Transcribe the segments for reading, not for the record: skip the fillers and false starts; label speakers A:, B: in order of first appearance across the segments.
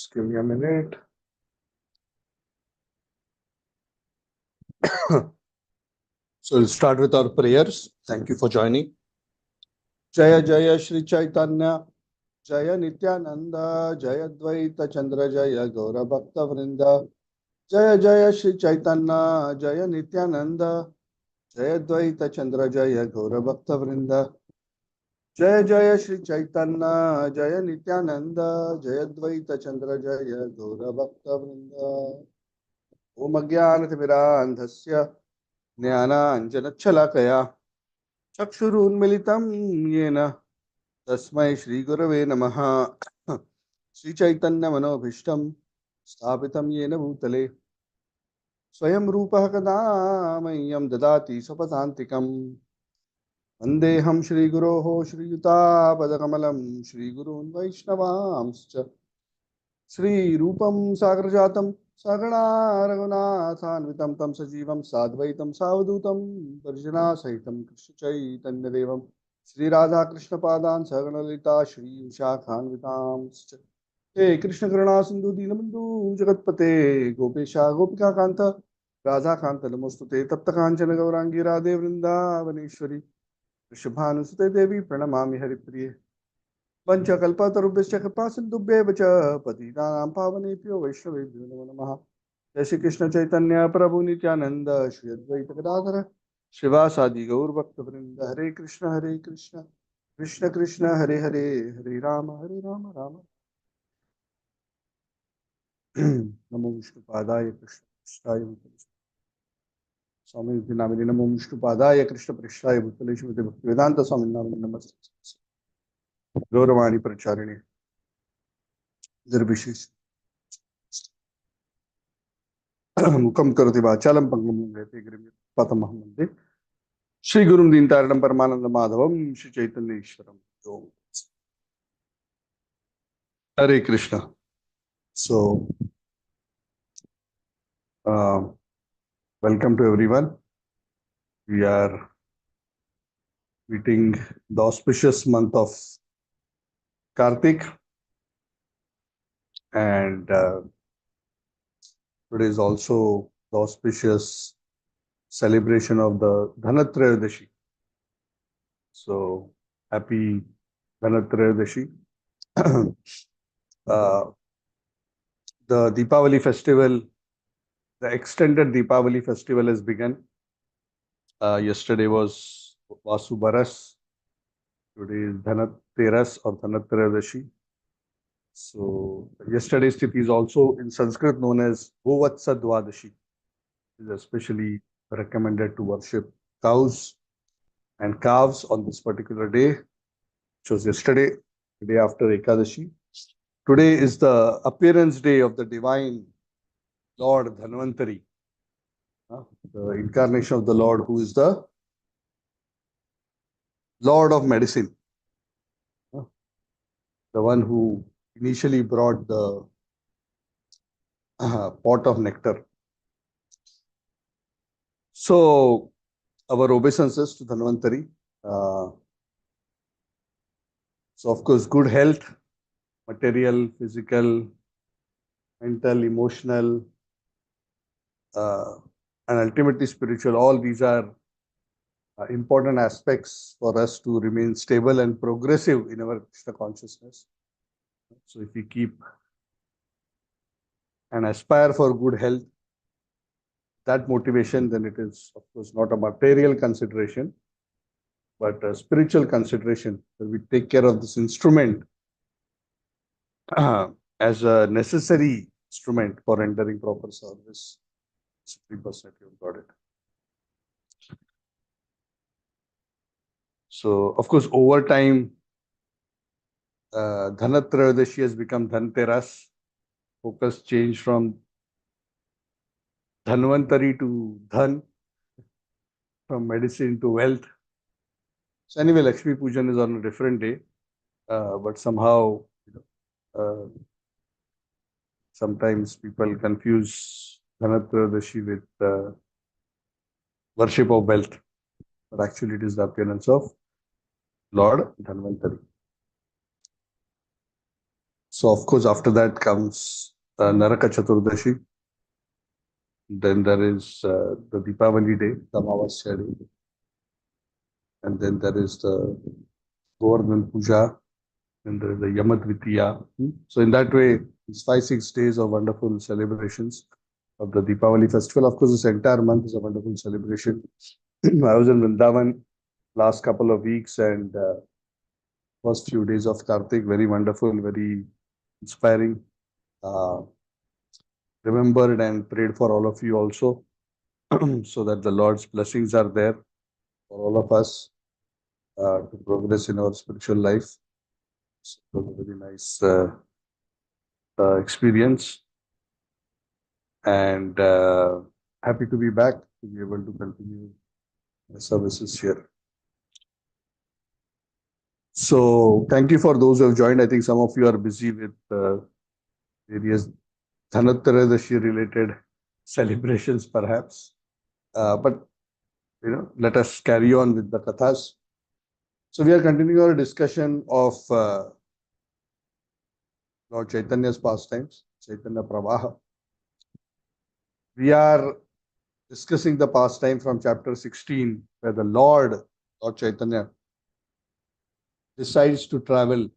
A: Just give me a minute. So we'll start with our prayers. Thank you for joining. Jaya Jaya Shri Chaitanya, Jaya Nityananda, Jaya Dvaita Chandra, Jaya Gaura Bhakta Vrinda, Jaya Jaya Shri Chaitanya, Jaya Nityananda, Jaya Dvaita Chandra, Jaya Gaura Bhakta Vrinda, Jaya Jaya Shri Chaitanya, Jaya Nityananda, Jaya Dvaita Chandra, Jaya Gaura Bhakta Vrinda. Om Ajnanatimirandhasya ज्ञानाञ्जनच्छलाकया चक्षुरुन्मिलितं येन तस्मै श्रीगुरवे नमः। श्रीचैतन्यमनोभीष्टं स्थापितं येन भूतले स्वयं रूपः कदा मह्यं ददाति स्वपदान्तिकम्। वन्देऽहं श्रीगुरोः श्रीयुतापदकमलं श्रीगुरून् वैष्णवांश्च श्रीरूपं सागरजातं सगणा रघुनाथान्वितं तं सजीवं साद्वैतं सावधूतं परिजनासहितं कृष्णचैतन्यदेवं श्रीराधाकृष्णपादान् सगणललिता श्रीविशाखान्वितांश्च हे कृष्णकरुणा सिन्धु दीनबन्धु जगत्पते गोपेशा गोपिकान्त राधाकान्त नमोस्तुते तप्तकाञ्चन गौराङ्गी राधे वृन्दावनेश्वरी वृषभानुसुते देवी प्रणमामि हरिप्रिये पंचकल्पतरुभ्यश्च कृपा सिन्धुभ्येव च पतितानां पावनेभ्यो वैष्णवेभ्यो नमो नमः। जय श्री कृष्ण चैतन्य प्रभु नित्यानंद श्री अद्वैत गदाधर श्रीवासादि गौर भक्त वृंद हरे कृष्ण कृष्ण कृष्ण हरे हरे हरे राम राम नमो विष्णुपादाय कृष्ण पृष्ठाय भूतले स्वामी नामिने नमो विष्णुपादाय कृष्ण पृष्ठाय भूतले श्रीमते भक्तिवेदांत स्वामी नामिने नमस्ते गौरवाणी प्रचारिणे निर्विशेष मुखम करोति वाचालं पंगुं लंघयते गिरिं पतमहं वन्दे श्री गुरुं दीनतारिणं परमानंद माधवम श्री चैतन्य ईश्वरम। हरे Krishna. So welcome to everyone. We are meeting the auspicious month of Kartik, and today is also the auspicious celebration of the Dhanatrayadashi. So happy Dhanatrayadashi. The Deepavali festival, the extended Deepavali festival has begun. Yesterday was Vasu Baras. Today is Dhanateras or Dhanatrayadashi. So yesterday's Tithi is also in Sanskrit known as Govatsa Dwadashi. It is especially recommended to worship cows and calves on this particular day, which was yesterday, the day after Ekadashi. Today is the appearance day of the divine Lord Dhanvantari, the incarnation of the Lord, who is the Lord of medicine, the one who initially brought the pot of nectar. So, our obeisances to Dhanvantari. So, of course, good health, material, physical, mental, emotional, and ultimately spiritual. All these are important aspects for us to remain stable and progressive in our Krishna consciousness. So, if we keep and aspire for good health, that motivation, then it is, of course, not a material consideration, but a spiritual consideration, that we take care of this instrument as a necessary instrument for rendering proper service. Supreme Personality of Godhead. So, of course, over time, Dhanatrayadashi has become Dhanteras. Focus changed from Dhanvantari to Dhan, from medicine to wealth. So anyway, Lakshmi Pujan is on a different day, but somehow, sometimes people confuse Dhanatrayadashi with worship of wealth, but actually it is the appearance of Lord Dhanvantari. So, of course, after that comes Naraka Chaturdashi. Then there is the Deepavali day, the Amavasya day. And then there is the Govardhan Puja. And there is the Yamadvitiya. So, in that way, it's 5, 6 days of wonderful celebrations of the Deepavali festival. Of course, this entire month is a wonderful celebration. I was in Vrindavan last couple of weeks and first few days of Kartik, very wonderful, very inspiring. Uh, Remembered and prayed for all of you also, so that the Lord's blessings are there for all of us to progress in our spiritual life. So it was a very nice experience, and happy to be back to be able to continue the services here. So thank you for those who have joined. I think some of you are busy with various Dhanatrayadashi related celebrations, perhaps. But let us carry on with the kathas. So we are continuing our discussion of Lord Chaitanya's pastimes, Chaitanya Pravaha. We are discussing the pastime from chapter 16, where the Lord Chaitanya, decides to travel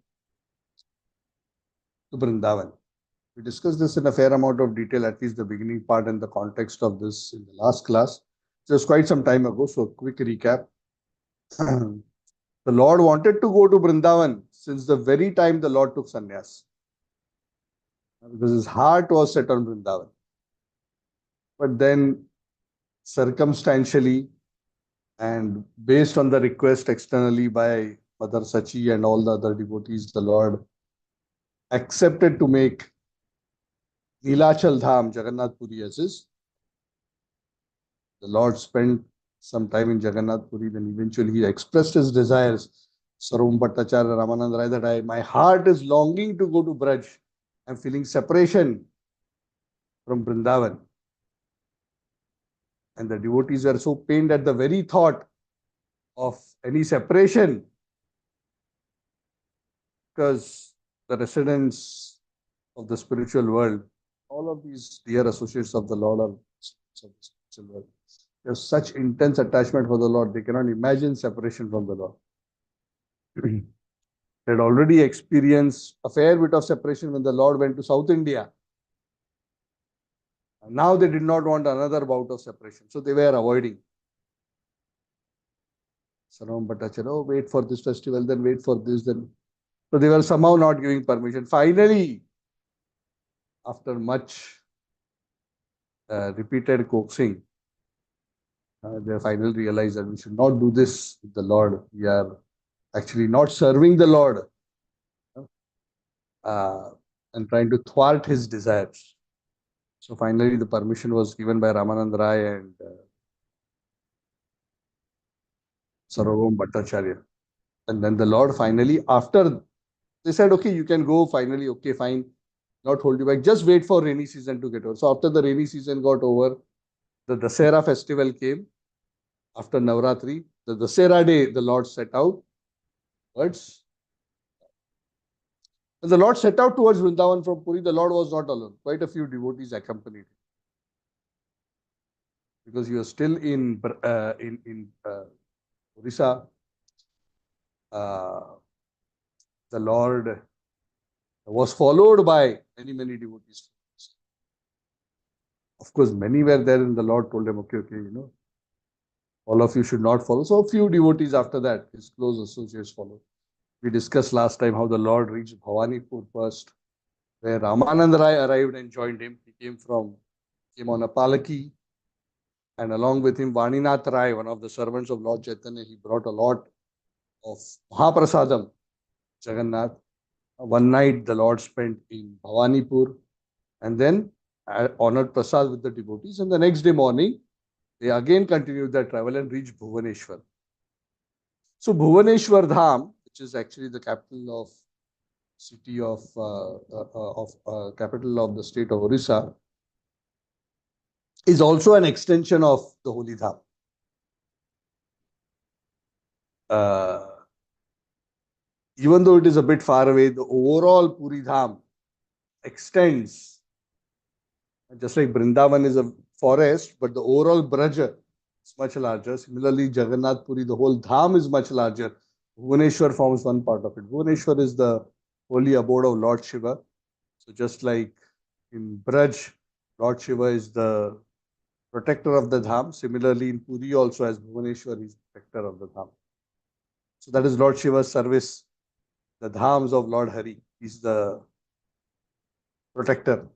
A: to Vrindavan. We discussed this in a fair amount of detail, at least the beginning part and the context of this in the last class. Just quite some time ago, so a quick recap. The Lord wanted to go to Vrindavan since the very time the Lord took sannyas, because his heart was set on Vrindavan. But then, circumstantially, and based on the request externally by Mother Sachi and all the other devotees, the Lord accepted to make Nilachal Dham, Jagannath Puri, as his. The Lord spent some time in Jagannath Puri, then eventually he expressed his desires. Sarvam Bhattacharya, Ramanand Rai, that my heart is longing to go to Braj. I'm feeling separation from Vrindavan. And the devotees were so pained at the very thought of any separation, because the residents of the spiritual world, all of these dear associates of the Lord are of the spiritual world. They have such intense attachment for the Lord, they cannot imagine separation from the Lord. They had already experienced a fair bit of separation when the Lord went to South India. And now they did not want another bout of separation, so they were avoiding. Sarvam Bhattacharya, oh, wait for this festival, then wait for this, then. So they were somehow not giving permission. Finally, after much repeated coaxing, they finally realized that we should not do this with the Lord. We are actually not serving the Lord and trying to thwart his desires. So finally, the permission was given by Ramanand Rai and Sarvam Bhattacharya. And then the Lord finally, after they said, okay, you can go finally, okay, fine, not hold you back, just wait for rainy season to get over. So after the rainy season got over, the Dasera festival came after Navratri. The Dasera day, the Lord set out towards. When the Lord set out towards Vrindavan from Puri, the Lord was not alone. Quite a few devotees accompanied him, because he was still in Orissa. The Lord was followed by many devotees. Of course, many were there, and the Lord told them, okay, all of you should not follow. So a few devotees after that, his close associates followed. We discussed last time how the Lord reached Bhawanipur first, where Ramanand Rai arrived and joined him. He came on a palaki, and along with him, Vaninath Rai, one of the servants of Lord Chaitanya, he brought a lot of Mahaprasadam, Jagannath. One night the Lord spent in Bhawanipur, and then honored Prasad with the devotees. And the next day morning, they again continued their travel and reached Bhuvaneshwar. So Bhuvaneshwar Dham, which is actually the capital of city of capital of the state of Orissa, is also an extension of the Holy Dham. Even though it is a bit far away, the overall Puri Dham extends. Just like Vrindavan is a forest, but the overall Braj is much larger. Similarly, Jagannath Puri, the whole Dham is much larger. Bhuvaneshwar forms one part of it. Bhuvaneshwar is the holy abode of Lord Shiva. So just like in Braj, Lord Shiva is the protector of the Dham. Similarly, in Puri also as Bhuvaneshwar is protector of the Dham. So that is Lord Shiva's service. The Dhams of Lord Hari is the protector.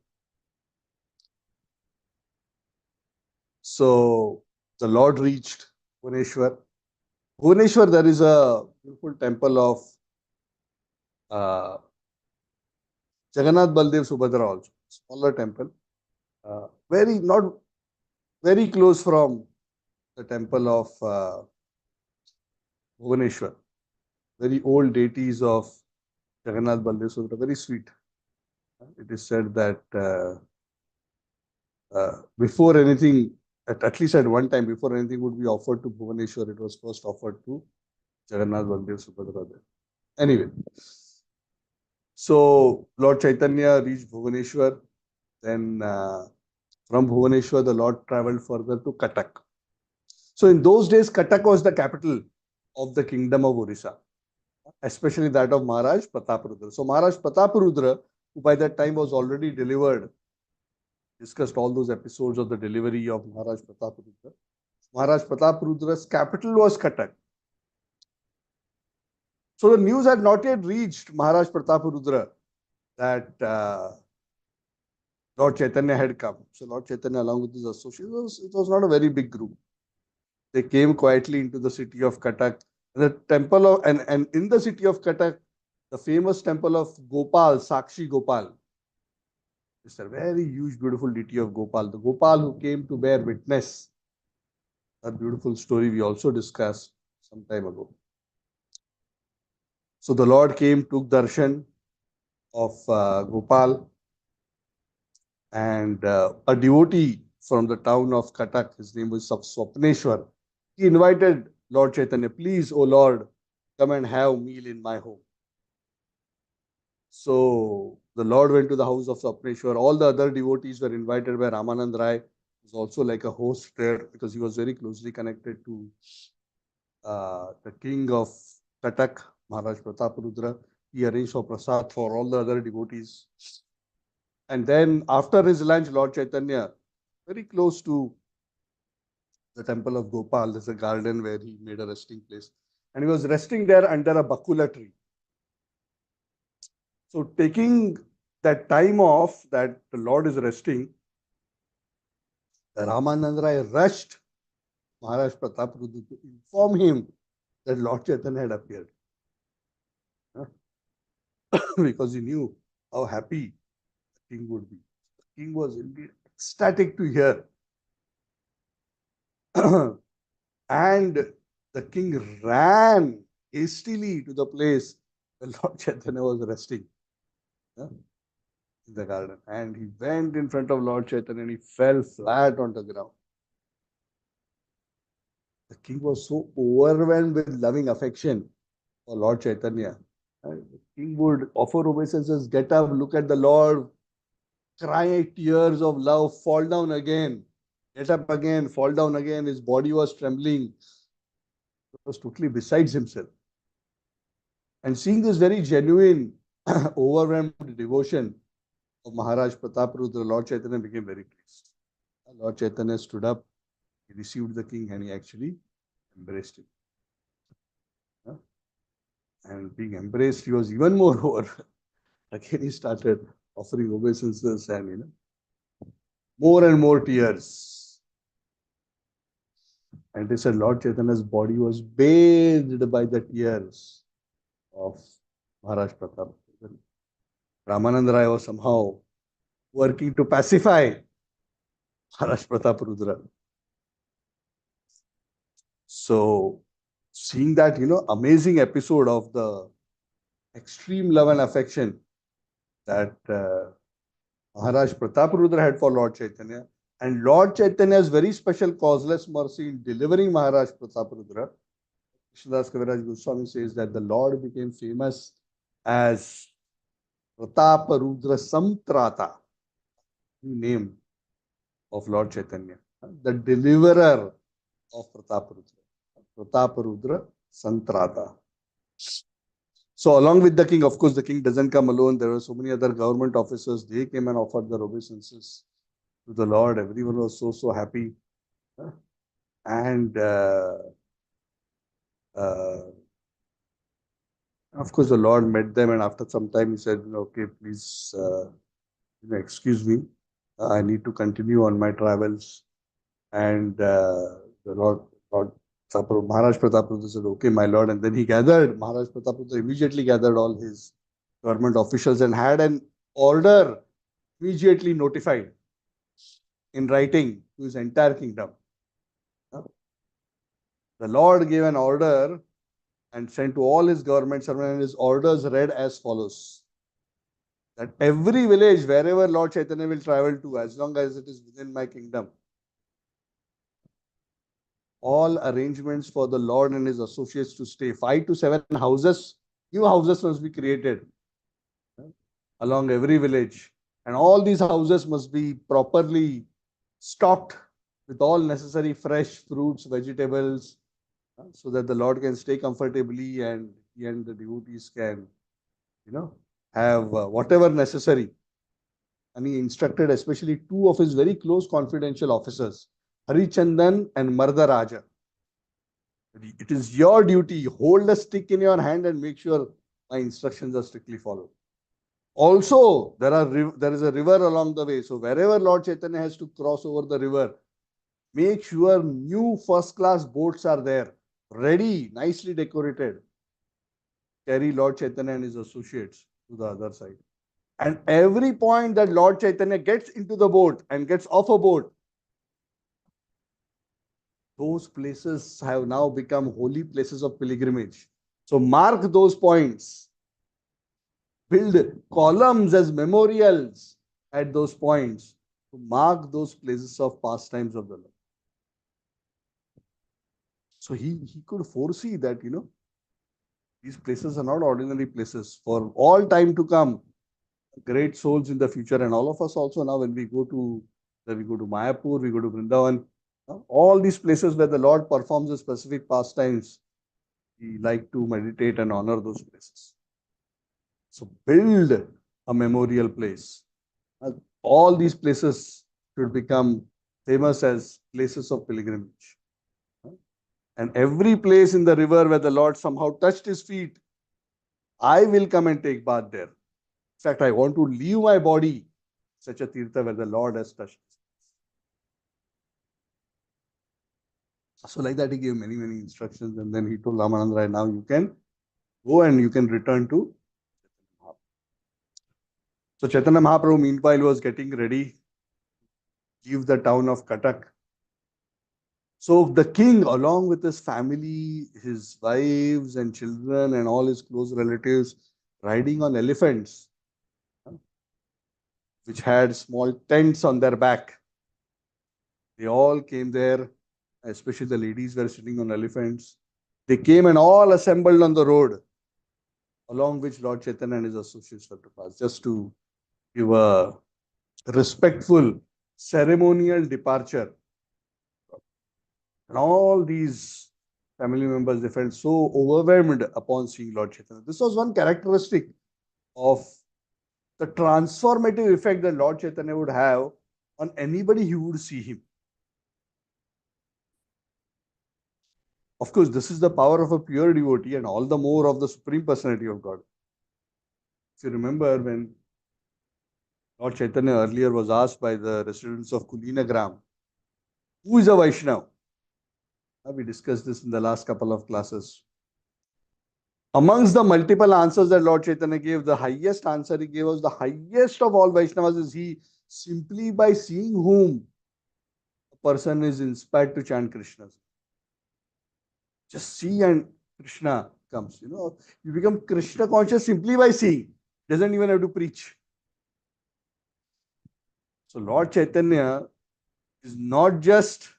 A: So the Lord reached Bhuvaneshwar. Bhuvaneshwar, there is a beautiful temple of uh, Jagannath Baldev Subhadra also, smaller temple, very not very close from the temple of Bhuvaneshwar. Very old deities of Jagannath Baldev Subhadra, very sweet. It is said that before anything, at least at one time, before anything would be offered to Bhuvaneshwar, it was first offered to Jagannath Baldev Subhadra there. Anyway, so Lord Chaitanya reached Bhuvaneshwar. Then from Bhuvaneshwar, the Lord traveled further to Cuttack. So in those days, Cuttack was the capital of the kingdom of Orissa, especially that of Maharaj Prataparudra. So Maharaj Prataparudra, who by that time was already delivered, discussed all those episodes of the delivery of Maharaj Prataparudra. Maharaj Prataparudra's capital was Cuttack. So the news had not yet reached Maharaj Prataparudra that Lord Chaitanya had come. So Lord Chaitanya, along with his associates, it was not a very big group. They came quietly into the city of Cuttack. The temple of and in the city of Cuttack, the famous temple of Gopal, Sakshi Gopal. It's a very huge, beautiful deity of Gopal. The Gopal who came to bear witness. That beautiful story we also discussed some time ago. So the Lord came, took darshan of Gopal, and a devotee from the town of Cuttack, his name was Swapneshwar. He invited Lord Chaitanya, please, O Lord, come and have meal in my home. So the Lord went to the house of Swapneshwar. All the other devotees were invited by Ramanand Rai, who was also like a host there because he was very closely connected to the king of Cuttack, Maharaj Prataparudra. He arranged for prasad for all the other devotees. And then after his lunch, Lord Chaitanya, very close to the temple of Gopal, there's a garden where he made a resting place. And he was resting there under a bakula tree. So taking that time off that the Lord is resting, Ramanand Rai rushed Maharaj Prataparudra to inform him that Lord Chaitanya had appeared. Because he knew how happy the king would be. The king was indeed ecstatic to hear. And the king ran hastily to the place where Lord Chaitanya was resting in the garden. And he went in front of Lord Chaitanya and he fell flat on the ground. The king was so overwhelmed with loving affection for Lord Chaitanya. And the king would offer obeisances, get up, look at the Lord, cry tears of love, fall down again, get up again, fall down again. His body was trembling. He was totally besides himself. And seeing this very genuine, overwhelmed devotion of Maharaj Prataparudra, Lord Chaitanya became very pleased. Lord Chaitanya stood up, he received the king and he actually embraced him. And being embraced, he was even more over. Again, he started offering obeisances and more and more tears. And they said Lord Chaitanya's body was bathed by the tears of Maharaj Pratap. Ramanand Rai was somehow working to pacify Maharaj Pratap Rudra. So, seeing that, amazing episode of the extreme love and affection that Maharaj Pratap Rudra had for Lord Chaitanya, and Lord Chaitanya's very special causeless mercy in delivering Maharaj Pratap Rudra, Krishnadas Kaviraj Goswami says that the Lord became famous as Pratapa Rudra Samtrata, new name of Lord Chaitanya, the deliverer of Pratapa Rudra. Pratapa Rudra Santrata. So along with the king, of course, the king doesn't come alone. There were so many other government officers. They came and offered their obeisances to the Lord. Everyone was so happy. And uh, of course, the Lord met them, and after some time, he said, "Okay, please, excuse me. I need to continue on my travels." And the Lord Maharaj Pratap said, "Okay, my lord." And then he gathered, Maharaj Pratap immediately gathered all his government officials and had an order immediately notified in writing to his entire kingdom. The Lord gave an order and sent to all his government servants, and his orders read as follows: that every village, wherever Lord Chaitanya will travel to, as long as it is within my kingdom, all arrangements for the Lord and his associates to stay, 5 to 7 houses, new houses must be created along every village. And all these houses must be properly stocked with all necessary fresh fruits, vegetables, so that the Lord can stay comfortably and he and the devotees can, have whatever necessary. And he instructed especially two of his very close confidential officers, Harichandan and Mardaraja. It is your duty. Hold a stick in your hand and make sure my instructions are strictly followed. Also, there is a river along the way. So wherever Lord Chaitanya has to cross over the river, make sure new first-class boats are there, ready, nicely decorated. Carry Lord Chaitanya and his associates to the other side. And every point that Lord Chaitanya gets into the boat and gets off a boat, those places have now become holy places of pilgrimage. So mark those points. Build columns as memorials at those points to mark those places of pastimes of the Lord. So he could foresee that, these places are not ordinary places. For all time to come, great souls in the future, and all of us also now, when we go to Mayapur, we go to Vrindavan, all these places where the Lord performs the specific pastimes, we like to meditate and honor those places. So build a memorial place. All these places should become famous as places of pilgrimage. And every place in the river where the Lord somehow touched his feet, I will come and take bath there. In fact, I want to leave my body such a tirtha where the Lord has touched. So like that, he gave many instructions, and then he told Ramananda Rai, now you can go and you can return to Chaitanya. So Chaitanya Mahaprabhu meanwhile was getting ready to leave the town of Cuttack. So the king, along with his family, his wives and children and all his close relatives, riding on elephants, which had small tents on their back. They all came there, especially the ladies were sitting on elephants. They came and all assembled on the road, along which Lord Chaitanya and his associates were to pass, just to give a respectful ceremonial departure. And all these family members, they felt so overwhelmed upon seeing Lord Chaitanya. This was one characteristic of the transformative effect that Lord Chaitanya would have on anybody who would see him. Of course, this is the power of a pure devotee, and all the more of the Supreme Personality of God. If you remember, when Lord Chaitanya earlier was asked by the residents of Kulinagram, who is a Vaishnava? We discussed this in the last couple of classes. Amongst the multiple answers that Lord Chaitanya gave, the highest answer he gave was the highest of all Vaishnavas is he, simply by seeing whom a person is inspired to chant Krishna. Just see and Krishna comes. You become Krishna conscious simply by seeing. Doesn't even have to preach. So Lord Chaitanya is not just,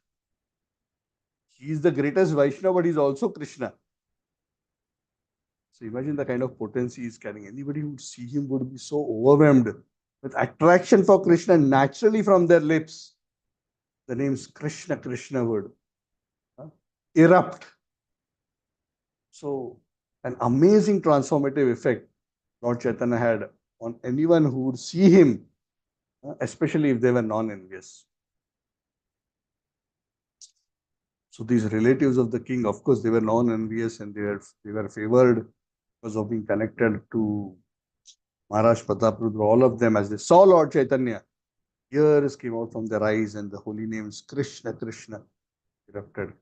A: he is the greatest Vaishnava, but he is also Krishna. So imagine the kind of potency he's carrying. Anybody who would see him would be so overwhelmed with attraction for Krishna naturally from their lips. The names Krishna, Krishna would erupt. So an amazing transformative effect Lord Chaitanya had on anyone who would see him, especially if they were non-envious. So these relatives of the king, of course, they were non-envious and they were favored because of being connected to Maharaj Prataprudra. All of them, as they saw Lord Chaitanya, tears came out from their eyes and the holy names Krishna, Krishna erupted.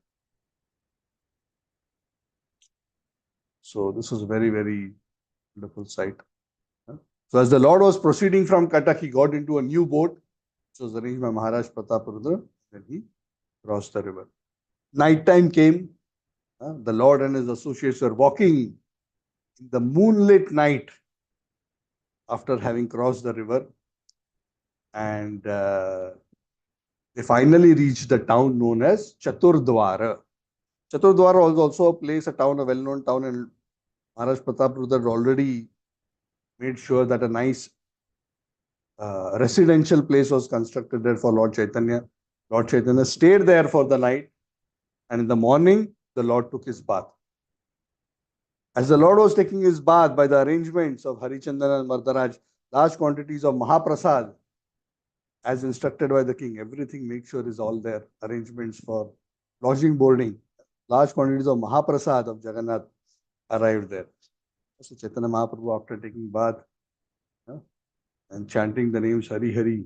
A: So this was very, very wonderful sight. So as the Lord was proceeding from Cuttack, he got into a new boat, which was arranged by Maharaj Prataprudra, and he crossed the river. Night time came. The Lord and his associates were walking in the moonlit night after having crossed the river, and they finally reached the town known as Chaturdwara. Chaturdwara was also a place, a town, a well-known town, and Maharaj Prataprudra had already made sure that a nice residential place was constructed there for Lord Chaitanya. Lord Chaitanya stayed there for the night, and in the morning, the Lord took his bath. As the Lord was taking his bath, by the arrangements of Harichandana and Mardaraj, large quantities of Mahaprasad, as instructed by the king, everything make sure is all there. Arrangements for lodging, boarding, large quantities of Mahaprasad of Jagannath arrived there. So Chaitanya Mahaprabhu, after taking bath and chanting the names Hari Hari,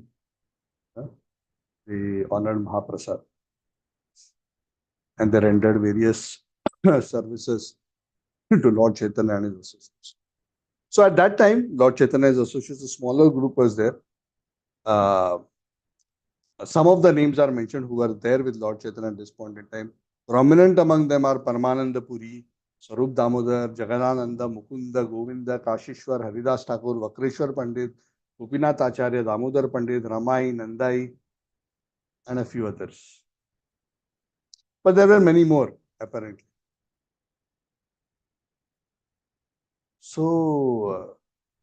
A: they honored Mahaprasad and they rendered various services to Lord Chaitanya and his associates. So at that time, Lord Chaitanya's associates, a smaller group was there. Some of the names are mentioned who were there with Lord Chaitanya at this point in time. Prominent among them are Paramananda Puri, Sarup Damodar, Jaganananda, Mukunda, Govinda, Kashishwar, Haridas Thakur, Vakreshwar Pandit, Gopinath Acharya, Damodar Pandit, Ramai, Nandai, and a few others. But there were many more, apparently. So,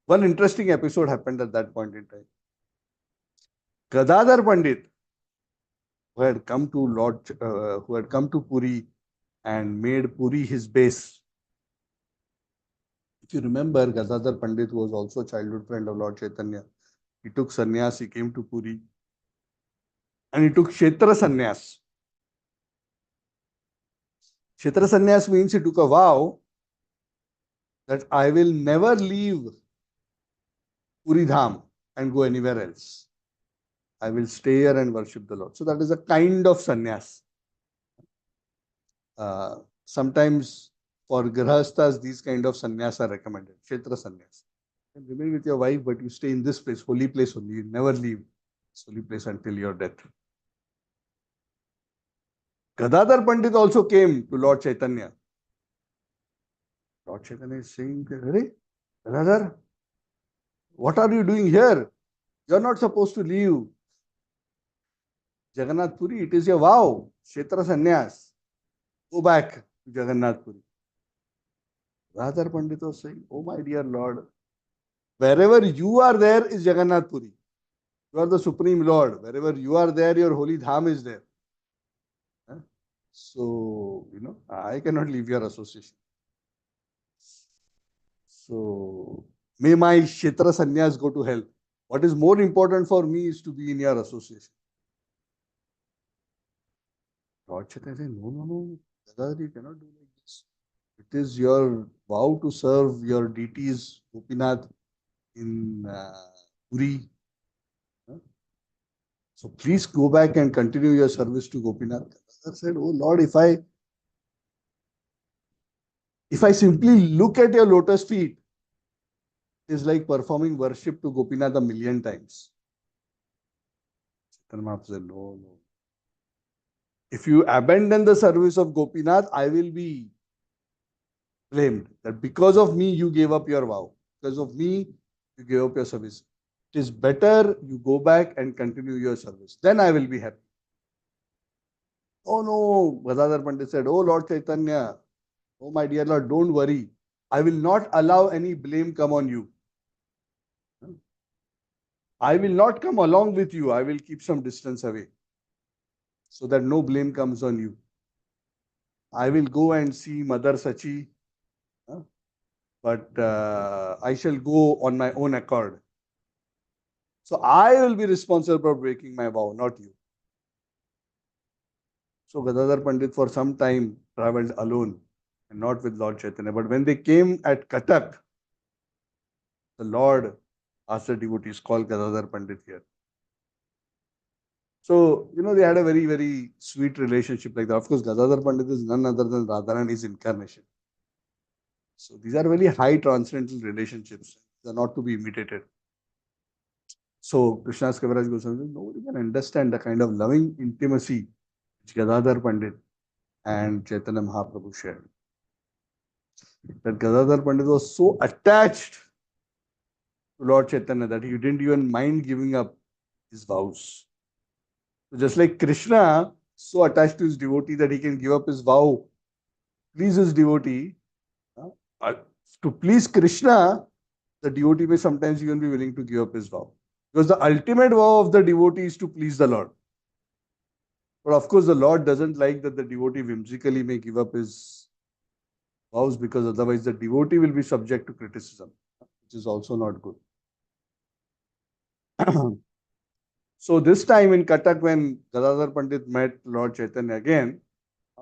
A: one interesting episode happened at that point in time. Gadadhar Pandit, who had come to Puri and made Puri his base. If you remember, Gadadhar Pandit was also a childhood friend of Lord Chaitanya. He took sannyas, he came to Puri, and he took Kshetra sannyas. Kshetra sannyas means he took a vow that I will never leave Puri Dham and go anywhere else. I will stay here and worship the Lord. So that is a kind of sannyas. Sometimes for grahasthas, these kind of sannyas are recommended. Kshetra sannyas. You can remain with your wife, but you stay in this place, holy place only. You never leave this holy place until your death. Gadadhar Pandit also came to Lord Chaitanya. Lord Chaitanya is saying, "Hey, Gadadhar, what are you doing here? You are not supposed to leave Jagannath Puri. It is your vow, Kshetra sannyas. Go back to Jagannath Puri." Gadadhar Pandit was saying, "Oh my dear Lord, wherever you are there is Jagannath Puri. You are the Supreme Lord. Wherever you are there, your holy dham is there. So, I cannot leave your association. So, may my Kshetra sannyas go to hell. What is more important for me is to be in your association." Lord Chaitanya said, no, Gadadhar, you cannot do like this. It is your vow to serve your deities, Gopinath, in Puri. So please go back and continue your service to Gopinath. Gadadhar said, "Oh Lord, if I simply look at your lotus feet, it is like performing worship to Gopinath 1,000,000 times." Chaitanya Mahaprabhu said, no. If you abandon the service of Gopinath, I will be blamed that because of me you gave up your vow. Because of me you gave up your service. It is better you go back and continue your service. Then I will be happy. Oh no, Gadadhar Pandit said, "Oh Lord Chaitanya, oh my dear Lord, don't worry. I will not allow any blame come on you. I will not come along with you. I will keep some distance away so that no blame comes on you. I will go and see Mother Sachi, but I shall go on my own accord. So I will be responsible for breaking my vow, not you. So Gadadhar Pandit for some time traveled alone and not with Lord Chaitanya. But when they came at Katak, the Lord asked the devotees, call Gadadhar Pandit here. So, they had a very, very sweet relationship like that. Of course, Gadadhar Pandit is none other than Radharani's incarnation. So these are very high transcendental relationships. They are not to be imitated. So Krishna's Kaviraj Goswami says, nobody can understand the kind of loving intimacy which Gadadhar Pandit and Chaitanya Mahaprabhu shared. That Gadadhar Pandit was so attached to Lord Chaitanya that he didn't even mind giving up his vows. So just like Krishna, so attached to his devotee that he can give up his vow, please his devotee. To please Krishna, the devotee may sometimes even be willing to give up his vow. Because the ultimate vow of the devotee is to please the Lord. But of course, the Lord doesn't like that the devotee whimsically may give up his vows, because otherwise the devotee will be subject to criticism, which is also not good. So this time in Katak, when Gadadhar Pandit met Lord Chaitanya again,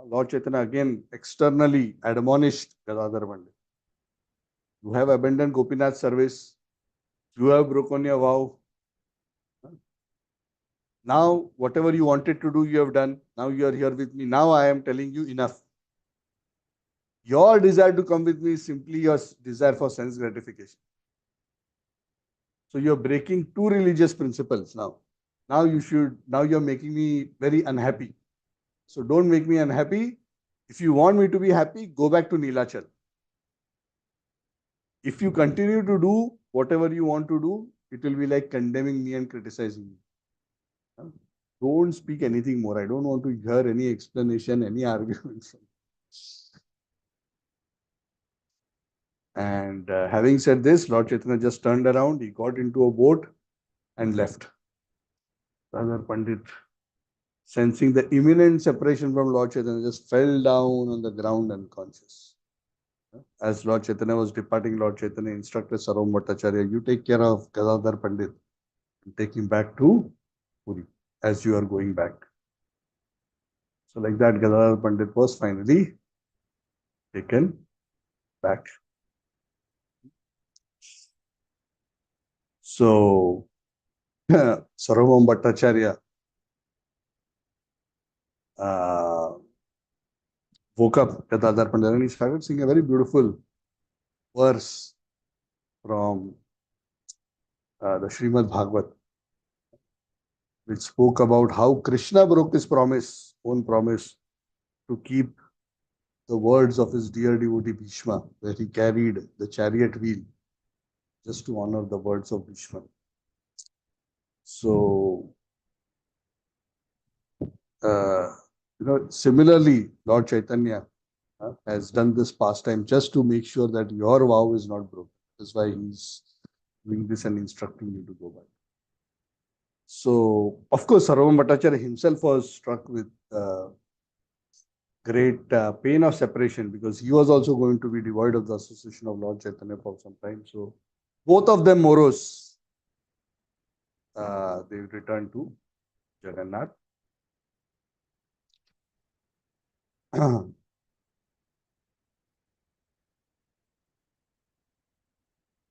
A: Lord Chaitanya again externally admonished Gadadhar Pandit. You have abandoned Gopinath service. You have broken your vow. Now, whatever you wanted to do, you have done. Now you are here with me. Now I am telling you enough. Your desire to come with me is simply your desire for sense gratification. So you are breaking two religious principles now. Now you are making me very unhappy. So don't make me unhappy. If you want me to be happy, go back to Nilachal. If you continue to do whatever you want to do, it will be like condemning me and criticizing me. Don't speak anything more. I don't want to hear any explanation, any arguments. And having said this, Lord Chaitanya just turned around, he got into a boat and left. Radha Pandit, sensing the imminent separation from Lord Chaitanya, just fell down on the ground unconscious. As Lord Chaitanya was departing, Lord Chaitanya instructed Sarvam Bhattacharya, you take care of Gadadhar Pandit and take him back to Puri as you are going back. So like that, Gadadhar Pandit was finally taken back. So Sarvam Bhattacharya woke up Gadadhar Pandit and he started singing a very beautiful verse from the Srimad Bhagavat, which spoke about how Krishna broke his own promise, to keep the words of his dear devotee Bhishma, where he carried the chariot wheel just to honor the words of Bhishma. So, similarly, Lord Chaitanya has done this pastime just to make sure that your vow is not broken. That's why he's doing this and instructing you to go back. So, of course, Sarvam Bhattacharya himself was struck with great pain of separation, because he was also going to be devoid of the association of Lord Chaitanya for some time. So, both of them morose, they returned to Jagannath.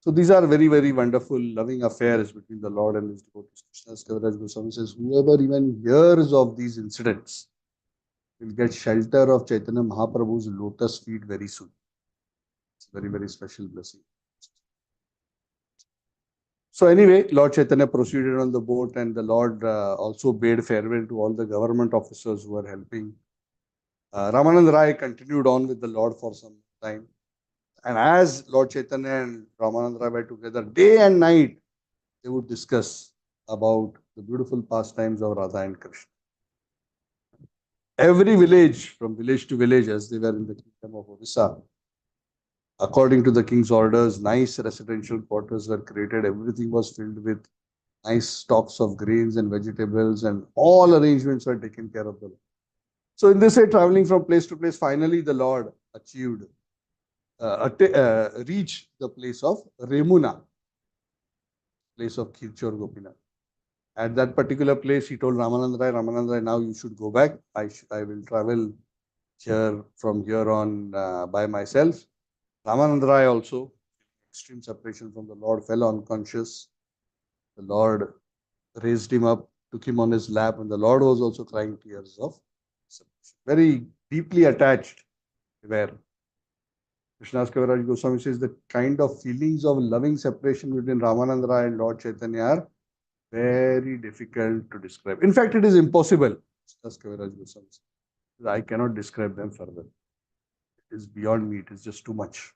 A: So these are very, very wonderful, loving affairs between the Lord and his devotees. Krishna's Kaviraj Goswami says, whoever even hears of these incidents will get shelter of Chaitanya Mahaprabhu's lotus feet very soon. It's a very, very special blessing. So anyway, Lord Chaitanya proceeded on the boat, and the Lord also bade farewell to all the government officers who were helping. Ramanand Rai continued on with the Lord for some time. And as Lord Chaitanya and Ramanand Rai were together, day and night, they would discuss about the beautiful pastimes of Radha and Krishna. Every village, from village to village, as they were in the kingdom of Odisha, According to the king's orders, nice residential quarters were created. Everything was filled with nice stocks of grains and vegetables, and all arrangements were taken care of them. So, in this way, traveling from place to place, finally the Lord achieved, reached the place of Remuna, place of Kirchor Gopinath. At that particular place, he told Ramanand Rai, now you should go back. I will travel here from here on by myself. Ramanand Rai also, extreme separation from the Lord, fell unconscious. The Lord raised him up, took him on his lap, and the Lord was also crying tears of separation. Very deeply attached, where Krishnadas Kaviraj Goswami says the kind of feelings of loving separation between Ramanand Rai and Lord Chaitanya are very difficult to describe. In fact, it is impossible. Krishnadas Kaviraj Goswami says, I cannot describe them further. It is beyond me. It is just too much.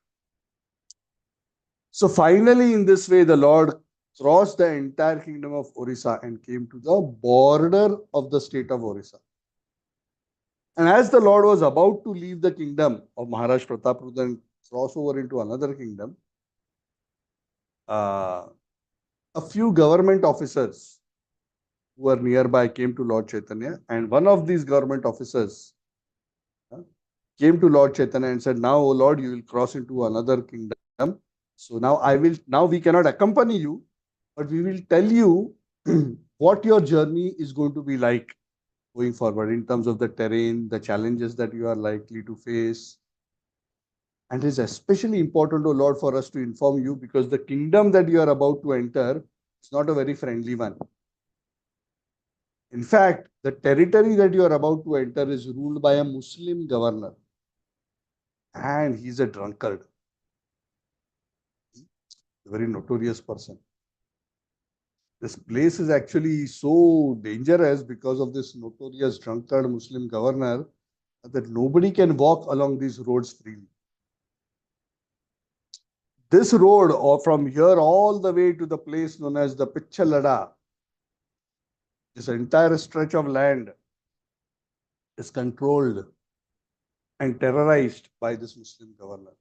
A: So finally, in this way, the Lord crossed the entire kingdom of Orissa and came to the border of the state of Orissa. And as the Lord was about to leave the kingdom of Maharaj Prataprudra and cross over into another kingdom, a few government officers who were nearby came to Lord Chaitanya, and one of these government officers came to Lord Chaitanya and said, now, O Lord, you will cross into another kingdom. So now we cannot accompany you, but we will tell you what your journey is going to be like going forward in terms of the terrain, the challenges that you are likely to face. And it is especially important, O Lord, for us to inform you because the kingdom that you are about to enter is not a very friendly one. In fact, the territory that you are about to enter is ruled by a Muslim governor. And he's a drunkard. A very notorious person. This place is actually so dangerous because of this notorious drunkard Muslim governor that nobody can walk along these roads freely. This road, or from here all the way to the place known as the Pichalada, this entire stretch of land is controlled and terrorized by this Muslim governor.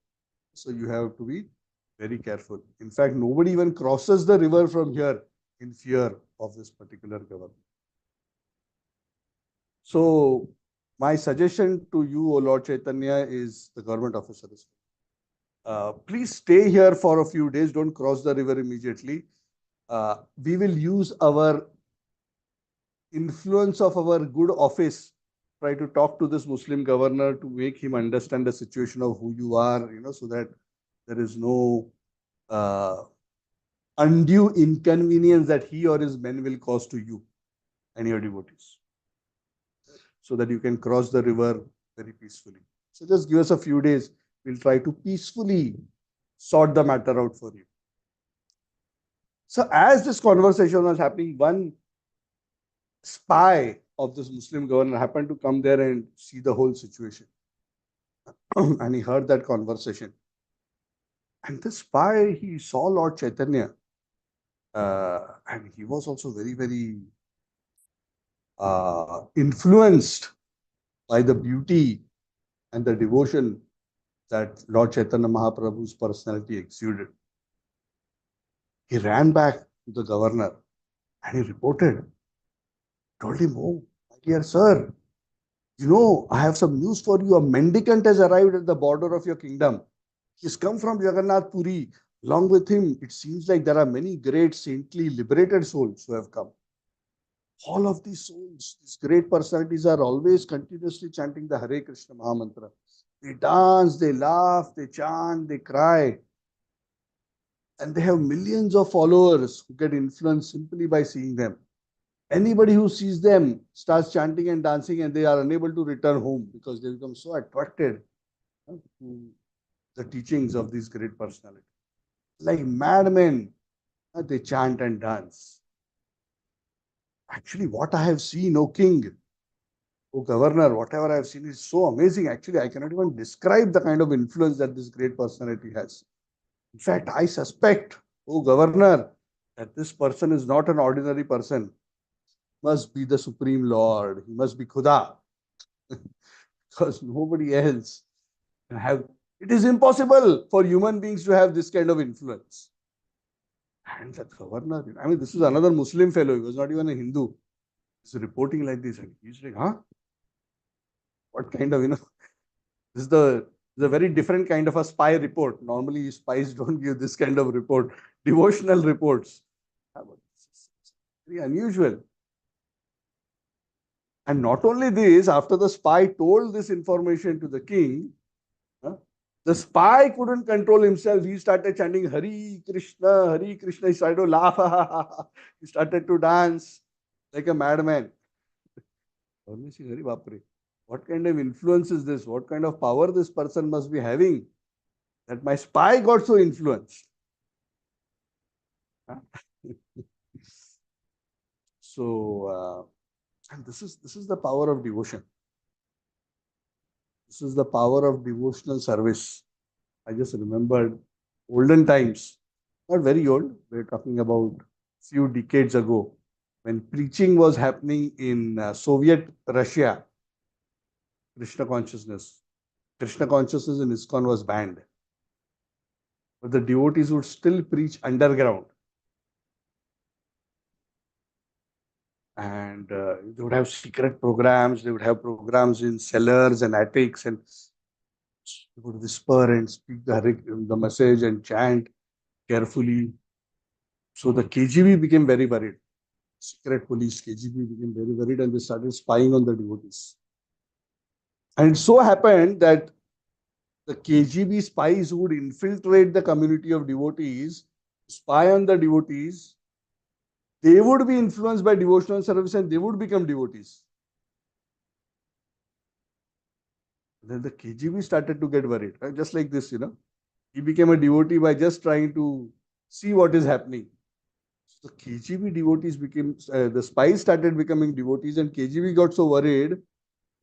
A: So you have to be very careful. In fact, nobody even crosses the river from here in fear of this particular governor. So my suggestion to you, O Lord Chaitanya, is the government officers. Please stay here for a few days. Don't cross the river immediately. We will use our influence of our good office, try to talk to this Muslim governor to make him understand the situation of who you are, so that there is no undue inconvenience that he or his men will cause to you and your devotees, so that you can cross the river very peacefully. So just give us a few days. We'll try to peacefully sort the matter out for you. So as this conversation was happening, one spy of this Muslim governor happened to come there and see the whole situation. And he heard that conversation. And this spy, he saw Lord Chaitanya. And he was also very, very influenced by the beauty and the devotion that Lord Chaitanya Mahaprabhu's personality exuded. He ran back to the governor and he reported, told him, oh, my dear sir, I have some news for you. A mendicant has arrived at the border of your kingdom. He's come from Jagannath Puri. Along with him, it seems like there are many great saintly liberated souls who have come. All of these souls, these great personalities are always continuously chanting the Hare Krishna Mahamantra. They dance, they laugh, they chant, they cry. And they have millions of followers who get influenced simply by seeing them. Anybody who sees them starts chanting and dancing and they are unable to return home because they become so attracted to the teachings of these great personalities. Like madmen, they chant and dance. Actually, what I have seen, O king, O governor, whatever I have seen is so amazing. Actually, I cannot even describe the kind of influence that this great personality has. In fact, I suspect, O governor, that this person is not an ordinary person. He must be the Supreme Lord. He must be Khuda. Because nobody else can have It is impossible for human beings to have this kind of influence. And the governor, I mean, this is another Muslim fellow. He was not even a Hindu. He's reporting like this. And he's like, huh? What kind of, this is a very different kind of a spy report. Normally, spies don't give this kind of report, devotional reports. But it's very unusual. And not only this, after the spy told this information to the king, huh, the spy couldn't control himself. He started chanting Hari Krishna, Hari Krishna. He started to laugh. He started to dance like a madman. What kind of influence is this? What kind of power this person must be having that my spy got so influenced? Huh? So, and this is the power of devotion. This is the power of devotional service. I just remembered olden times, not very old. We're talking about few decades ago, when preaching was happening in Soviet Russia. Krishna consciousness, Krishna consciousness in ISKCON was banned, but the devotees would still preach underground, and they would have secret programs. They would have programs in cellars and attics, and they would whisper and speak the message and chant carefully. So the KGB became very worried. Secret police, KGB became very worried, and they started spying on the devotees. And it so happened that the KGB spies would infiltrate the community of devotees, spy on the devotees. They would be influenced by devotional service and they would become devotees. Then the KGB started to get worried, right? Just like this, He became a devotee by just trying to see what is happening. So the KGB devotees the spies started becoming devotees, and KGB got so worried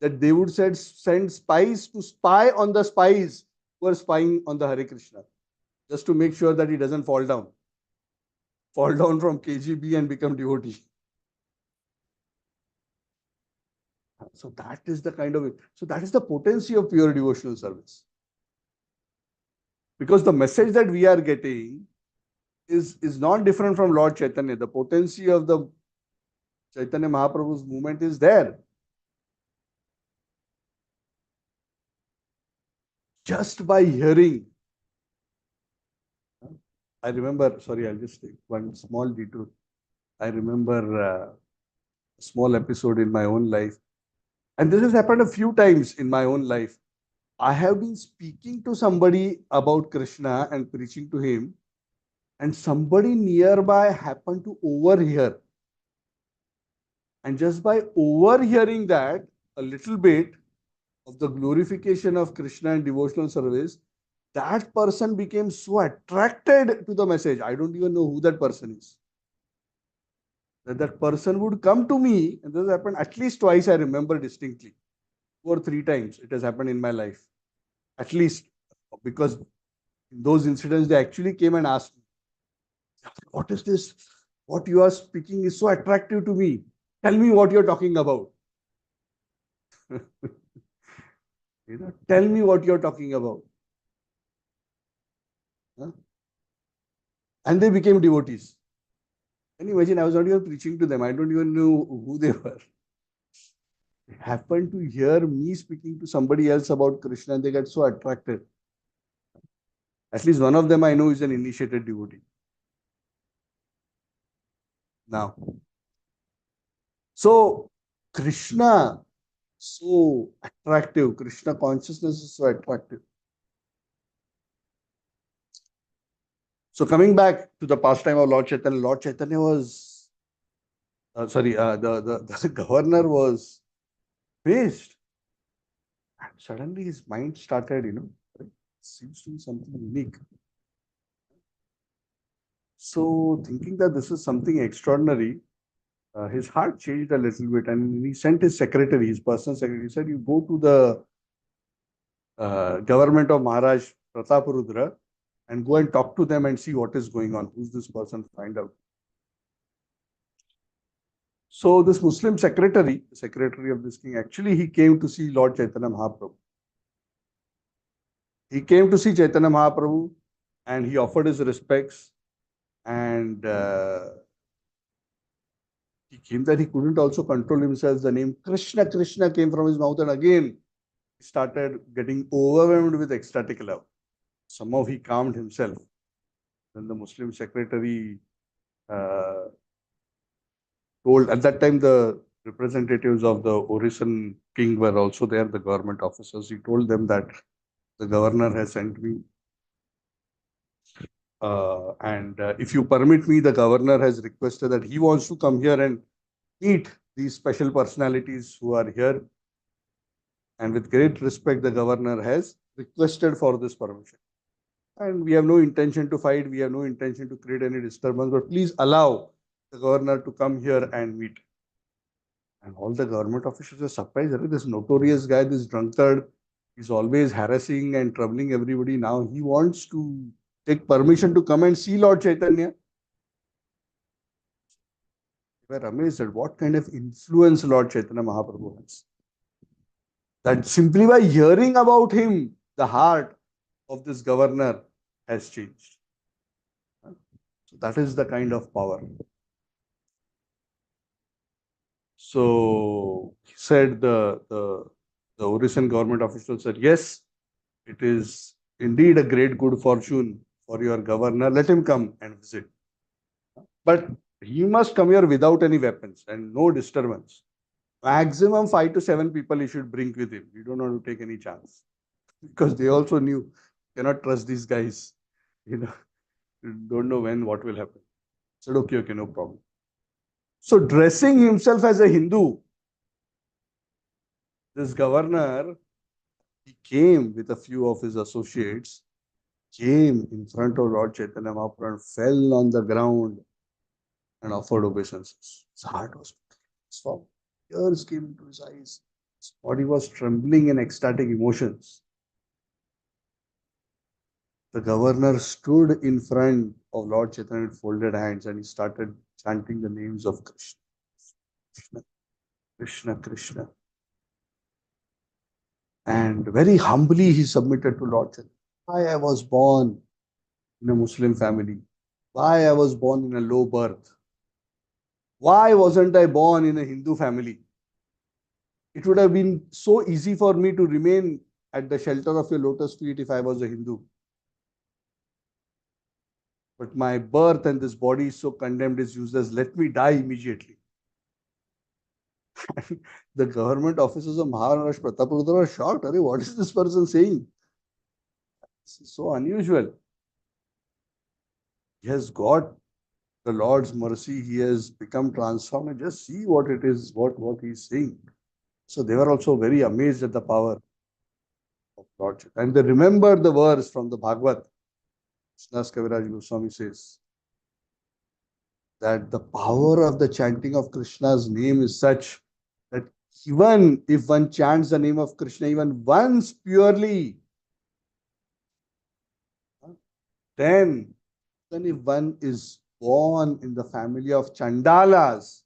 A: that they would send spies to spy on the spies who are spying on the Hare Krishna, just to make sure that he doesn't fall down from KGB and become devotee. So that is the potency of pure devotional service. Because the message that we are getting is not different from Lord Chaitanya. The potency of the Chaitanya Mahaprabhu's movement is there. Just by hearing. I remember, sorry, I'll just take one small detour. I remember a small episode in my own life. And this has happened a few times in my own life. I have been speaking to somebody about Krishna and preaching to him, and somebody nearby happened to overhear. And just by overhearing that, a little bit of the glorification of Krishna and devotional service, that person became so attracted to the message. I don't even know who that person is. That person would come to me, and this happened at least twice, I remember distinctly. 2 or 3 times it has happened in my life. At least, because in those incidents, they actually came and asked me, what is this? What you are speaking is so attractive to me. Tell me what you're talking about. Tell me what you're talking about. Huh? And they became devotees. Can you imagine? I was not even preaching to them. I don't even know who they were. They happened to hear me speaking to somebody else about Krishna, and they got so attracted. At least one of them I know is an initiated devotee. Now, so Krishna, so attractive. Krishna consciousness is so attractive. So coming back to the pastime of Lord Chaitanya was, the governor was faced. And suddenly his mind started, right? Seems to be something unique. So thinking that this is something extraordinary, his heart changed a little bit, and he sent his secretary, his personal secretary. He said, "You go to the government of Maharaj Prataparudra and go and talk to them and see what is going on. Who's this person? Find out." So this Muslim secretary, the secretary of this king, actually he came to see Lord Chaitanya Mahaprabhu. He came to see Chaitanya Mahaprabhu and he offered his respects. And he came that he couldn't also control himself. The name Krishna, Krishna came from his mouth, and again he started getting overwhelmed with ecstatic love. Somehow he calmed himself. Then the Muslim secretary uh, told, at that time, the representatives of the Orison king were also there, the government officers. He told them that the governor has sent me. And if you permit me, the governor has requested that he wants to come here and meet these special personalities who are here. And with great respect, the governor has requested for this permission. And we have no intention to fight. We have no intention to create any disturbance. But please allow the governor to come here and meet. And all the government officials are surprised. This notorious guy, this drunkard, is always harassing and troubling everybody. Now he wants to take permission to come and see Lord Chaitanya. They were amazed at what kind of influence Lord Chaitanya Mahaprabhu has. That simply by hearing about him, the heart of this governor has changed. So that is the kind of power. So he said, the Orison government official said, yes, it is indeed a great good fortune for your governor. Let him come and visit. But he must come here without any weapons and no disturbance. Maximum 5 to 7 people he should bring with him. You don't want to take any chance. Because they also knew, cannot trust these guys. You don't know when, what will happen. Said, okay, no problem. So dressing himself as a Hindu, this governor, he came with a few of his associates, came in front of Lord Chaitanya Mahaprabhu and fell on the ground and offered obeisances. His heart was transformed. Tears came into his eyes. His body was trembling in ecstatic emotions. The governor stood in front of Lord Chaitanya with folded hands and he started chanting the names of Krishna. Krishna, Krishna, Krishna. And very humbly he submitted to Lord Chaitanya. Why I was born in a Muslim family? Why I was born in a low birth? Why wasn't I born in a Hindu family? It would have been so easy for me to remain at the shelter of your lotus feet if I was a Hindu. But my birth and this body is so condemned, is useless. Let me die immediately. The government officers of Maharashtra Pratapurudra were shocked. What is this person saying? This is so unusual. He has got the Lord's mercy. He has become transformed. And just see what it is, what he is saying. So they were also very amazed at the power of Lord. And they remembered the verse from the Bhagavad. Krishnadas Kaviraj Goswami says that the power of the chanting of Krishna's name is such that even if one chants the name of Krishna even once purely, then if one is born in the family of Chandalas,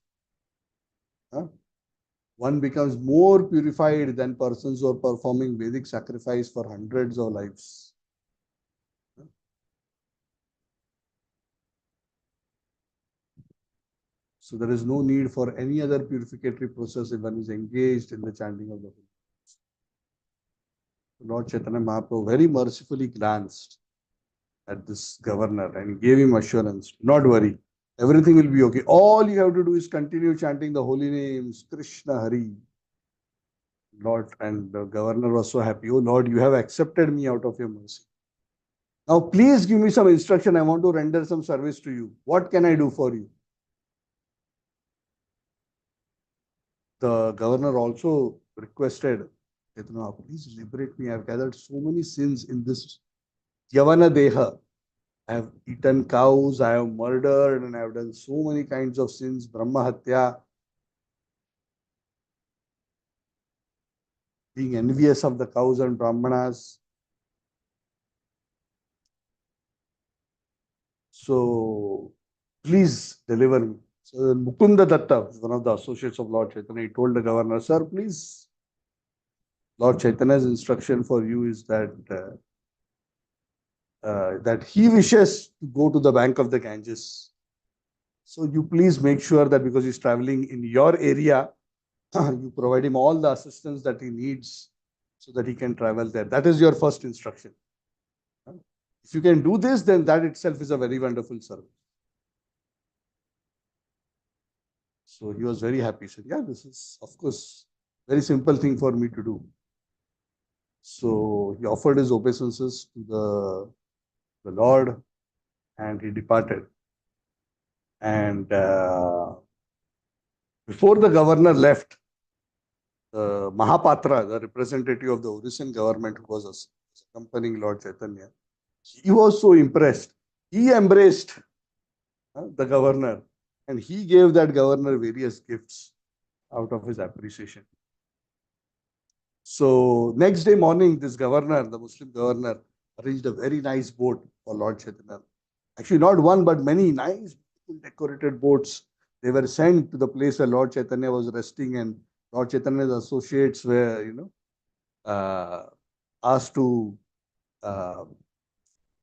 A: one becomes more purified than persons who are performing Vedic sacrifice for hundreds of lives. So there is no need for any other purificatory process if one is engaged in the chanting of the Holy Name. Lord Chaitanya Mahaprabhu very mercifully glanced at this governor and gave him assurance, not worry, everything will be okay. All you have to do is continue chanting the holy names, Krishna Hari. Lord, and the governor was so happy. Oh Lord, you have accepted me out of your mercy. Now please give me some instruction. I want to render some service to you. What can I do for you? The governor also requested, please liberate me. I have gathered so many sins in this Yavana Deha. I have eaten cows, I have murdered, and I have done so many kinds of sins, Brahma Hatya, being envious of the cows and Brahmanas. So please deliver me. So Mukunda Datta, one of the associates of Lord Chaitanya, he told the governor, sir, please, Lord Chaitanya's instruction for you is that that he wishes to go to the bank of the Ganges. So you please make sure that because he's traveling in your area, you provide him all the assistance that he needs so that he can travel there. That is your first instruction. If you can do this, then that itself is a very wonderful service. So he was very happy. He said, yeah, this is, of course, very simple thing for me to do. So he offered his obeisances to the Lord and he departed. And before the governor left, the Mahapatra, the representative of the Orissa government who was accompanying Lord Chaitanya, he was so impressed. He embraced the governor and he gave that governor various gifts out of his appreciation. So next day morning, this governor, the Muslim governor, arranged a very nice boat for Lord Chaitanya. Actually, not one, but many nice decorated boats. They were sent to the place where Lord Chaitanya was resting, and Lord Chaitanya's associates were, asked to uh,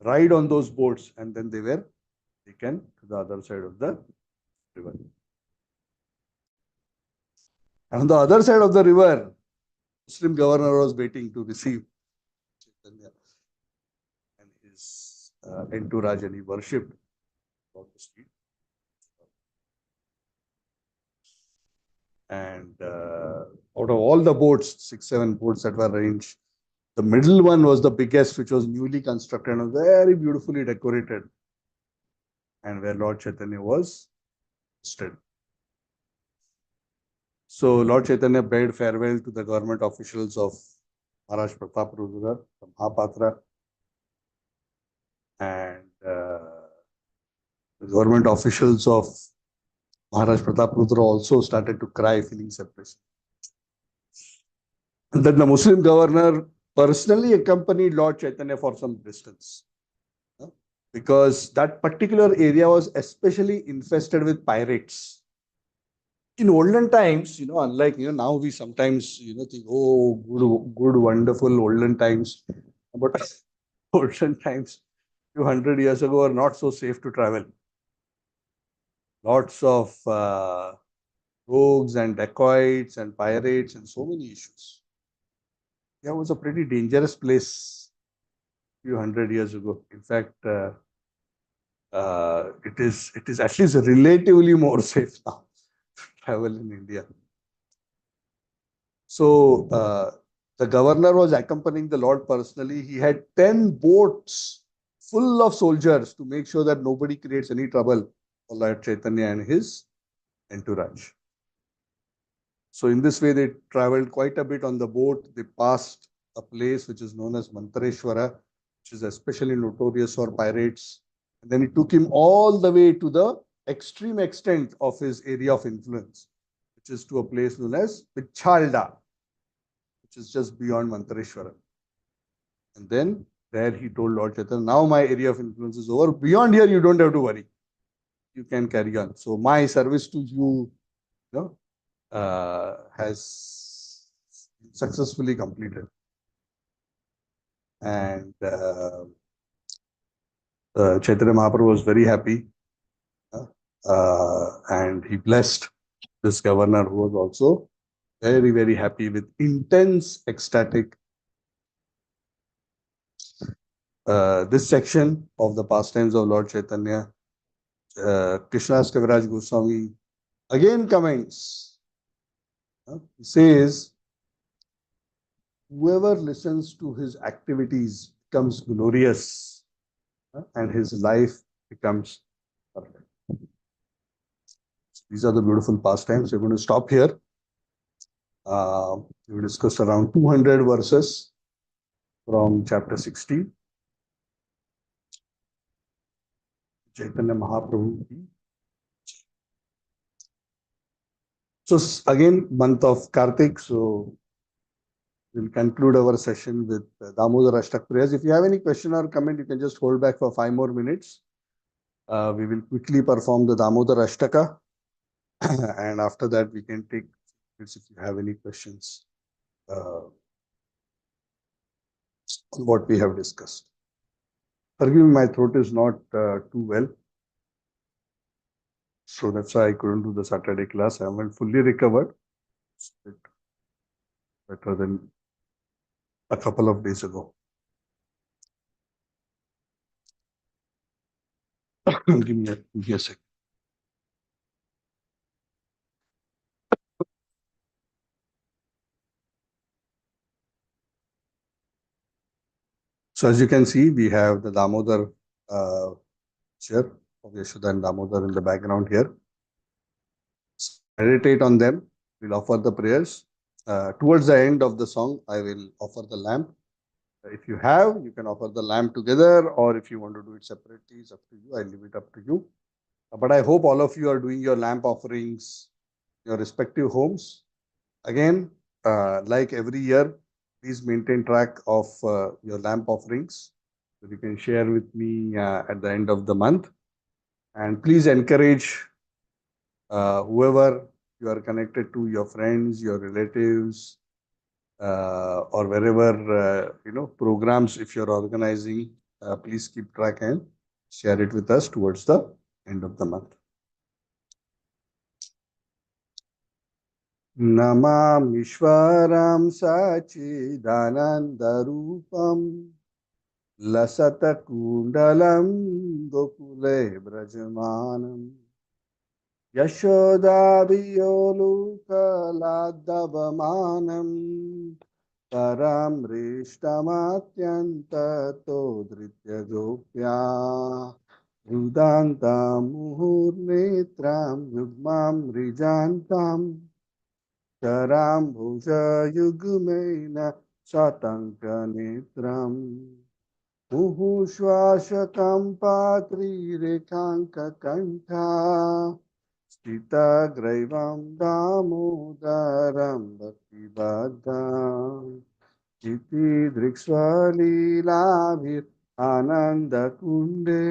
A: ride on those boats, and then they were taken to the other side of the river. And on the other side of the river, Muslim governor was waiting to receive Chaitanya and his entourage, and he worshipped on the street. And out of all the boats, 6, 7 boats that were arranged, the middle one was the biggest, which was newly constructed and very beautifully decorated, and where Lord Chaitanya was stood. So Lord Chaitanya bade farewell to the government officials of Maharaj Pratap Rudra, the Mahapatra, and the government officials of Maharaj Pratap Rudra also started to cry, feeling separation. And then the Muslim governor personally accompanied Lord Chaitanya for some distance, because that particular area was especially infested with pirates. In olden times, unlike, now we sometimes, think, oh, good, wonderful olden times. But olden times, 200 years ago, were not so safe to travel. Lots of rogues and dacoits and pirates and so many issues. Yeah, it was a pretty dangerous place a few hundred years ago. In fact, it is at least relatively more safe now to travel in India. So the governor was accompanying the Lord personally. He had 10 boats full of soldiers to make sure that nobody creates any trouble for Lord Chaitanya and his entourage. So in this way, they traveled quite a bit on the boat. They passed a place which is known as Mantareshwara, which is especially notorious for pirates. And then it took him all the way to the extreme extent of his area of influence, which is to a place known as Pichalda, which is just beyond Mantareshwara. And then there he told Lord Chaitanya, now my area of influence is over. Beyond here, you don't have to worry. You can carry on. So my service to you, has successfully completed. And Chaitanya Mahaprabhu was very happy. And he blessed this governor, who was also very, very happy, with intense ecstatic. This section of the pastimes of Lord Chaitanya, Krishnadas Kaviraj Goswami again comments. He says, whoever listens to his activities becomes glorious, and his life becomes perfect. These are the beautiful pastimes. We're going to stop here. We discussed around 200 verses from chapter 16. Chaitanya Mahaprabhu. So again, month of Kartik. So we'll conclude our session with Damodar Ashtak prayers. If you have any question or comment, you can just hold back for 5 more minutes. We will quickly perform the Damodar Ashtaka. And after that, we can take minutes if you have any questions on what we have discussed. Forgive me, my throat is not too well. So that's why I couldn't do the Saturday class. I haven't fully recovered. It's a bit better than a couple of days ago. Give me a sec. So as you can see, we have the Damodar chair of Yashoda and Damodar in the background here. Meditate on them. We'll offer the prayers. Towards the end of the song, I will offer the lamp. If you have, you can offer the lamp together, or if you want to do it separately, it's up to you. I leave it up to you. But I hope all of you are doing your lamp offerings, your respective homes. Again, like every year, please maintain track of your lamp offerings. So you can share with me at the end of the month. And please encourage whoever you are connected to, your friends, your relatives, or wherever programs if you're organizing, please keep track and share it with us towards the end of the month. नमामीश्वरं सच्चिदानन्दरूपं लसत्कुण्डलं गोकुले व्रजमानम् यशोदाभियोलुकलाद्धवमानम् परमृष्टमत्यन्ततो धृत्यगोप्या रुदान्तामुहुर्नेत्रां युग्मां मृजान्ताम् कराम्भुजयुग्मेन शतङ्कनेत्रम् मुहुश्वासकं पात्रिरेखाङ्ककण्ठा स्थितग्रैवं दामोदरं भक्तिबद्धा इति दृक्स्वलीलाभिरानन्दकुण्डे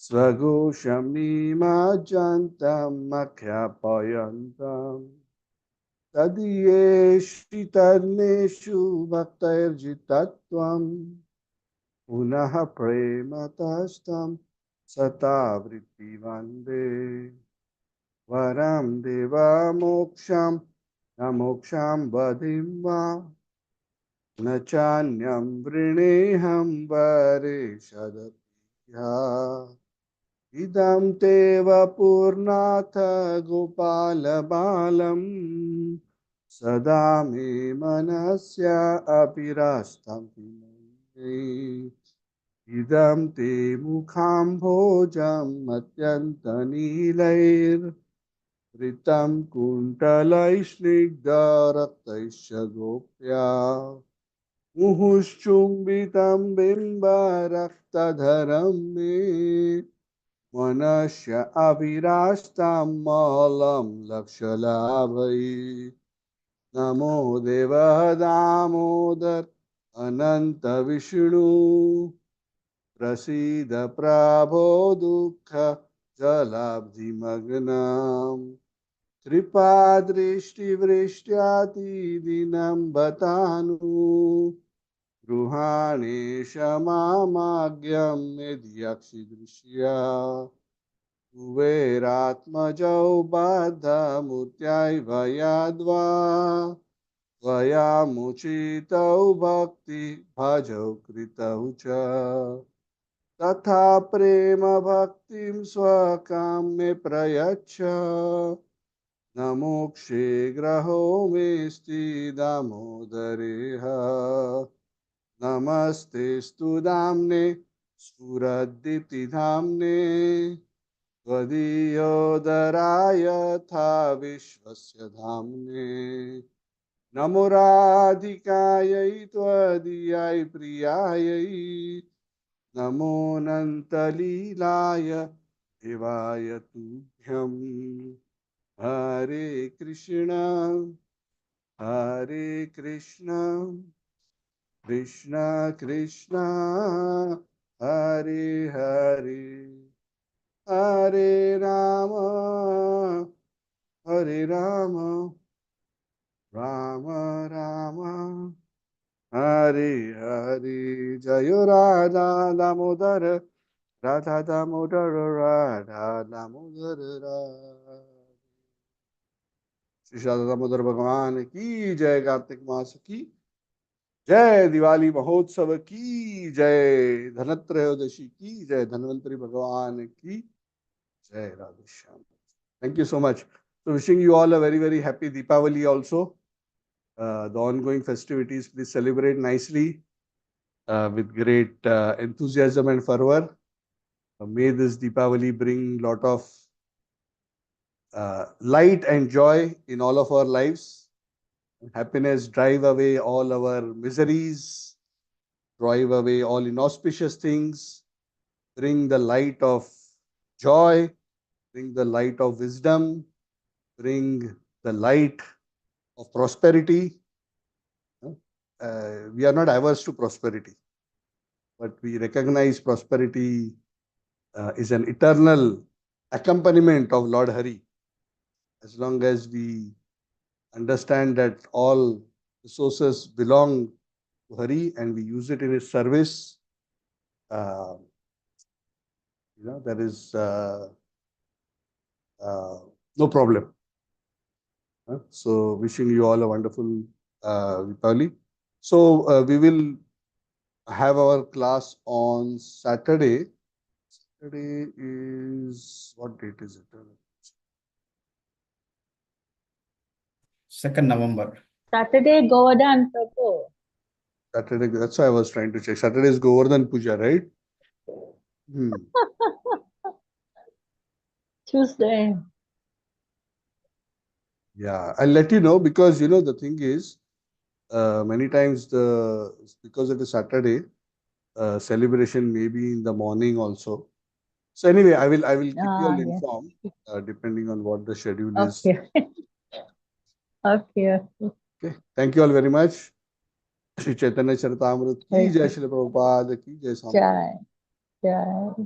A: स्वघोषं निमज्जन्तं मख्यापयन्तम् तदीयेषु भक्तैर्जितत्वम् पुनः प्रेमतस्तं सतावृत्ति वन्दे वरं देवमोक्षं न मोक्षं बधिं वा न चान्यं वृणेऽहं वरेशदप्या इदं ते वपुर्नाथ गोपालबालम् सदा मे मनस्य अभिरस्तं इदं ते मुखाम्भोजम् अत्यन्तनीलैर्वृतं कुण्टलैस्निग्धरक्तैश्च गोप्या मुहुश्चुम्बितं बिम्बरक्तधरं मे मनस्य अभिरास्तं मलं लक्षलाभै नमो देव दामोदर अनंत विष्णु प्रसीद प्रभो दुःख जलाब्धिमग्नां कृपादृष्टिवृष्ट्यातिदिनं बतानु गृहाणे क्षमामाज्ञं यद्यक्षिदृश्या कुबेरात्मजौ बद्धमूर्त्यै भयाद्वा त्वयामुचितौ भक्ति भजौ कृतौ च तथा प्रेम भक्तिं स्वकाम्ये प्रयच्छ न मोक्षे ग्रहो मेस्ति दामोदरेह नमस्तेस्तु दाम्ने स्फुरद्दीप्तिधाम्ने त्वदीयोदराय यथा विश्वस्य धाम्ने नमो राधिकायै त्वदीयाय प्रियायै नमो अनन्तलीलाय देवाय तुभ्यं हरे Krishna Krishna Krishna Hare Hare Hare Ram Ram Ram Hari Hari Jayo Radha Damodar Radha Damodar Radha Damodar Radha Shri Radha Damodar भगवान की जय, कार्तिक मास की जय, दिवाली महोत्सव की जय, धनत्रयोदशी की जय, धन्वंतरी भगवान की जय, Radhe Shyam. Thank you so much. So wishing you all a very, very happy Deepavali also. The ongoing festivities, please celebrate nicely with great enthusiasm and fervor. May this Deepavali bring lot of light and joy in all of our lives. Happiness drive away all our miseries, drive away all inauspicious things, bring the light of joy, bring the light of wisdom, bring the light of prosperity. We are not averse to prosperity, but we recognize prosperity is an eternal accompaniment of Lord Hari. As long as we understand that all resources belong to Hari and we use it in His service, uh, there is no problem. So, wishing you all a wonderful Deepavali. So, we will have our class on Saturday. Saturday is, what date is it?
B: 2nd November.
C: Saturday, Govardhan Prabhu.
A: Saturday, that's why I was trying to check. Saturday is Govardhan Puja, right?
C: Tuesday.
A: Yeah, I'll let you know because the thing is, many times because it is Saturday, celebration may be in the morning also. So anyway, I will keep you all
C: Yes.
A: informed depending on what the schedule is.
C: Okay. Okay.
A: Okay. Thank you all very much. Shri Chaitanya Charitamrita ki jai,
C: Okay.
A: Shri Prabhupada ki jai.
C: Jai. Jai.